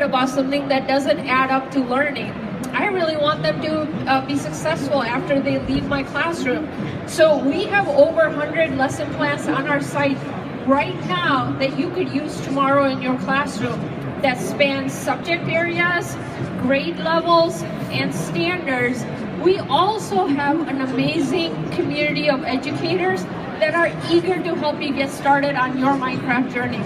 excited about something that doesn't add up to learning. I really want them to be successful after they leave my classroom. So we have over 100 lesson plans on our site right now that you could use tomorrow in your classroom that span subject areas, grade levels, and standards. We also have an amazing community of educators that are eager to help you get started on your Minecraft journey.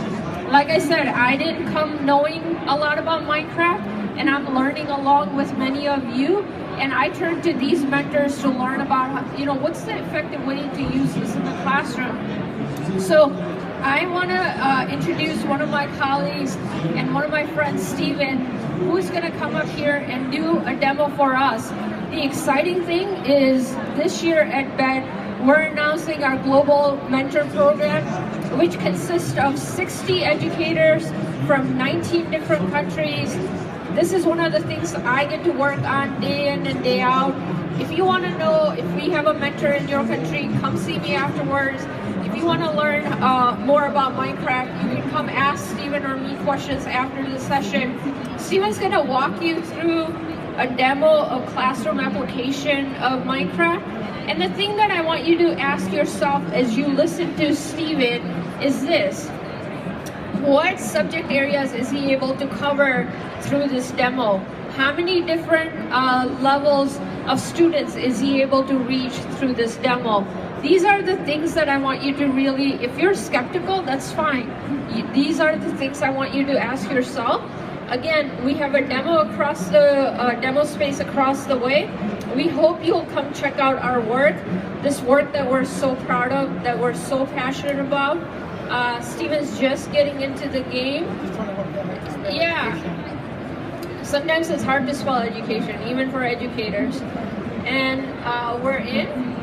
Like I said, I didn't come knowing a lot about Minecraft, and I'm learning along with many of you, and I turn to these mentors to learn about, what's the effective way to use this in the classroom. So I want to introduce one of my colleagues and one of my friends, Steven, who's going to come up here and do a demo for us. The exciting thing is this year at BED, we're announcing our Global Mentor Program, which consists of 60 educators from 19 different countries. This is one of the things I get to work on day in and day out. If you want to know if we have a mentor in your country, come see me afterwards. If you want to learn more about Minecraft, you can come ask Steven or me questions after the session. Steven's going to walk you through a demo of classroom application of Minecraft. And the thing that I want you to ask yourself as you listen to Steven is this: what subject areas is he able to cover through this demo? How many different levels of students is he able to reach through this demo? These are the things that I want you to really, if you're skeptical, that's fine. These are the things I want you to ask yourself. Again, we have a demo across the demo space across the way. We hope you'll come check out our work, this work that we're so proud of, that we're so passionate about. Steven's just getting into the game. Yeah. Sometimes it's hard to spell education, even for educators. And we're in.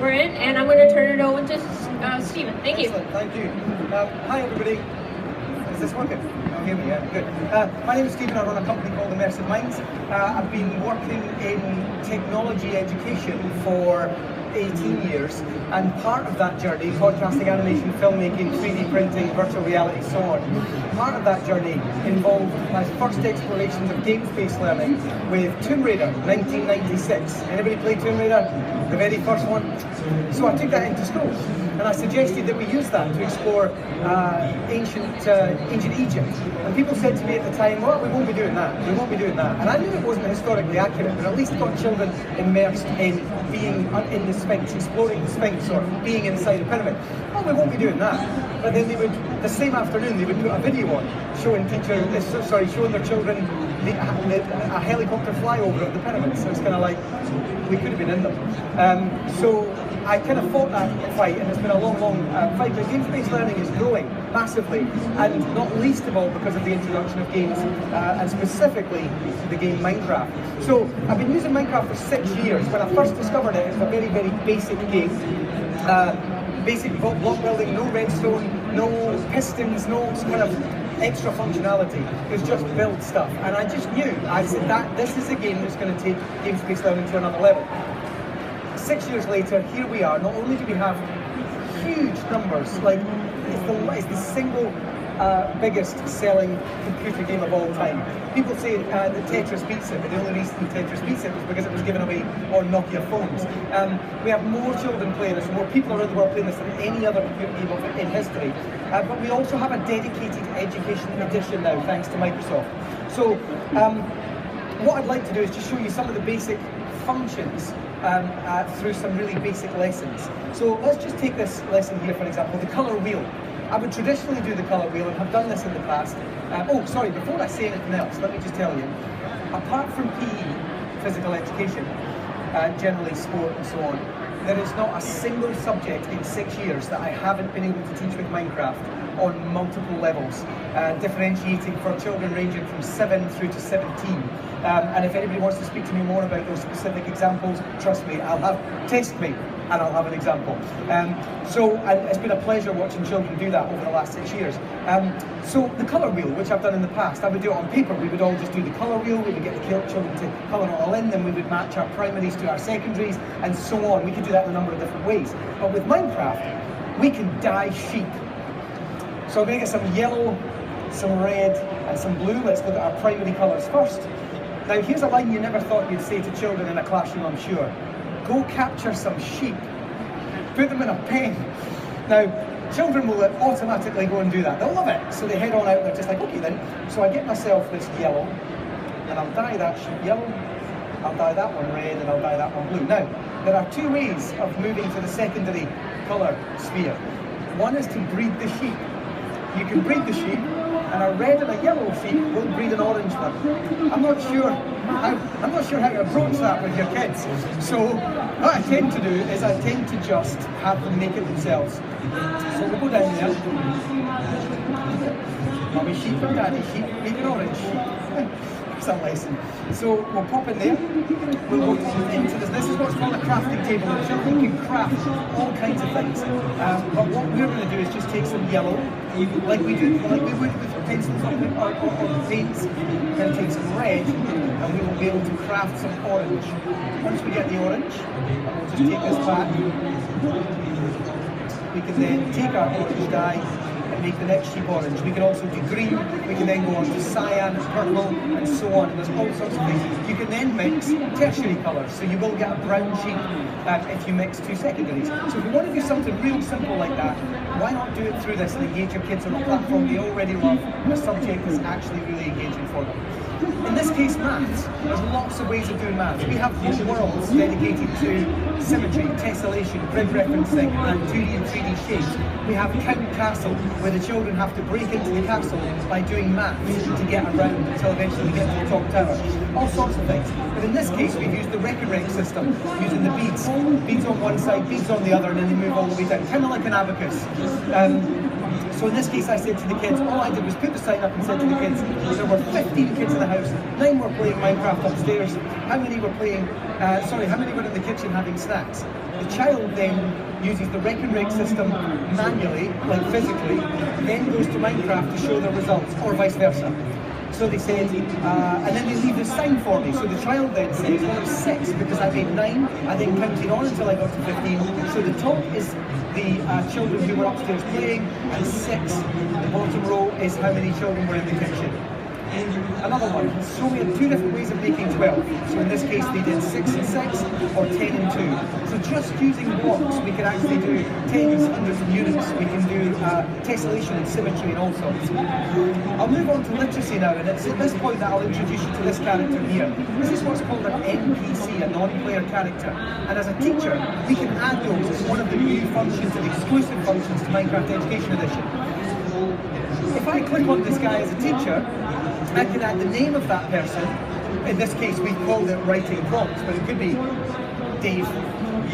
We're in, and I'm going to turn it over to Steven. Thank you. Excellent, thank you. Hi, everybody. Is this working? Oh, hear me, yeah, good. My name is Steven. I run a company called Immersive Minds. I've been working in technology education for 18 years, and part of that journey, podcasting, animation, filmmaking, 3D printing, virtual reality, so on, part of that journey involved my first explorations of games-based learning with Tomb Raider, 1996. Anybody play Tomb Raider? The very first one? So I took that into school, and I suggested that we use that to explore ancient Egypt. And people said to me at the time, well, we won't be doing that, we won't be doing that. And I knew it wasn't historically accurate, but at least got children immersed in being in the Sphinx, exploring the Sphinx, or being inside a pyramid. Well, we won't be doing that. But then they would, the same afternoon, they would put a video on showing showing their children a helicopter flyover of the pyramids. So it's kind of like, we could have been in them. So I kind of fought that fight, and it's been a long fight. But games-based learning is growing massively, and not least of all because of the introduction of games, and specifically the game Minecraft. So I've been using Minecraft for 6 years. When I first discovered it, it was a very, very basic game. Basic block building, no redstone, no pistons, no kind of extra functionality. It was just build stuff, and I just knew. I said that this is a game that's going to take games-based learning to another level. 6 years later, here we are. Not only do we have huge numbers, like it's the single biggest selling computer game of all time. People say that Tetris beats it, but the only reason Tetris beats it was because it was given away on Nokia phones. We have more children playing this, more people around the world playing this than any other computer game in history. But we also have a dedicated education edition now, thanks to Microsoft. So what I'd like to do is just show you some of the basic functions through some really basic lessons. So let's just take this lesson here, for example, the colour wheel. I would traditionally do the colour wheel, and have done this in the past. Before I say anything else, let me just tell you, apart from PE, physical education, generally sport and so on, there is not a single subject in 6 years that I haven't been able to teach with Minecraft on multiple levels, differentiating for children ranging from 7 through to 17. And if anybody wants to speak to me more about those specific examples, trust me, test me, and I'll have an example. It's been a pleasure watching children do that over the last 6 years. So the colour wheel, which I've done in the past, I would do it on paper. We would all just do the colour wheel, we would get the children to colour it all in, then we would match our primaries to our secondaries, and so on. We could do that in a number of different ways. But with Minecraft, we can dye sheep. So I'm going to get some yellow some red, and some blue. Let's look at our primary colours first. Now here's a line you never thought you'd say to children in a classroom, I'm sure. Go capture some sheep. Put them in a pen. Now, children will automatically go and do that. They'll love it. So they head on out, they're just like, okay then. So I get myself this yellow, and I'll dye that sheep yellow, I'll dye that one red, and I'll dye that one blue. Now, there are two ways of moving to the secondary colour sphere. One is to breed the sheep. You can breed the sheep, and a red and a yellow sheep will breed an orange one. I'm not sure how to approach that with your kids. So what I tend to do is I tend to just have them make it themselves. So we'll go down there. Mummy sheep and daddy sheep make an orange sheep. It's a lesson. So we'll pop in there. We'll go into this. This is what's called a crafting table. And children can craft all kinds of things. But what we're going to do is just take some yellow, like we would with pencils or paints, then take some red, and we will be able to craft some orange. Once we get the orange, we'll just take this back. We can then take our orange dye and make the next sheep orange. We can also do green, we can then go on to cyan, purple, and so on. And there's all sorts of things. You can then mix tertiary colours, so you will get a brown sheep if you mix two secondaries. So if you want to do something real simple like that, why not do it through this and engage your kids on a platform they already love, and a subject that's actually really engaging for them. In this case, maths. There's lots of ways of doing maths. We have whole worlds dedicated to symmetry, tessellation, grid referencing, and 2D and 3D shapes. We have Count Castle, where the children have to break into the castle by doing maths to get around until eventually we get to the top tower. All sorts of things. But in this case, we've used the record rec system, using the beads. Beads on one side, beads on the other, and then they move all the way down. Kind of like an abacus. So in this case, I said to the kids, all I did was put the sign up and said to the kids, there were 15 kids in the house, 9 were playing Minecraft upstairs, how many were in the kitchen having snacks? The child then uses the record rec system manually, like physically, then goes to Minecraft to show their results, or vice versa. So they said, and then they leave the sign for me. So the child then says, well, it's 6 because I made 9. I then counted on until I got to 15. So the top is the children who were upstairs playing, and 6, the bottom row, is how many children were in the kitchen. Another one, so we had 2 different ways of making 12. So in this case they did 6 and 6, or 10 and 2. So just using blocks we can actually do tens, hundreds of units. We can do tessellation and symmetry and all sorts. I'll move on to literacy now, and it's at this point that I'll introduce you to this character here. This is what's called an NPC, a non-player character. And as a teacher, we can add those as one of the new functions and exclusive functions to Minecraft Education Edition. If I click on this guy as a teacher, I can add the name of that person. In this case, we called it writing prompts, but it could be Dave.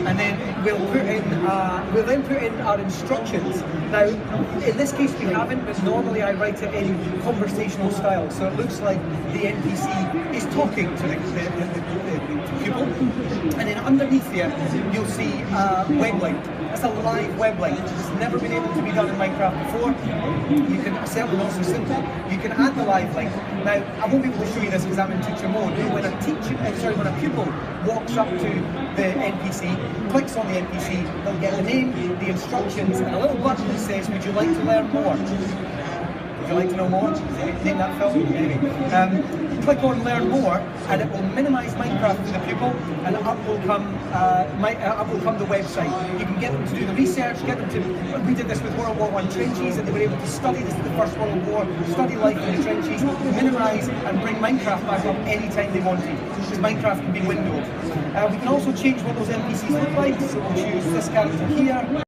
And then we'll then put in our instructions. Now, in this case we haven't, but normally I write it in conversational style, so it looks like the NPC is talking to the pupil. And then underneath here, you'll see web link. That's a live web link. It's never been able to be done in Minecraft before. You can certainly not so simple. You can add the live link. Now, I won't be able to show you this because I'm in teacher mode. But when a pupil walks up to the NPC, clicks on the NPC, they'll get the name, the instructions, and a little button that says, "Would you like to learn more?" Would you like to know more? Name that film? Anyway. Click on Learn More, and it will minimise Minecraft for the pupil, and up will come the website. You can get them to do the research, get them to. We did this with World War I trenches, and they were able to study this, the First World War, study life in the trenches, minimise and bring Minecraft back up anytime they wanted, because Minecraft can be windowed. We can also change what those NPCs look like, so we'll choose this character here.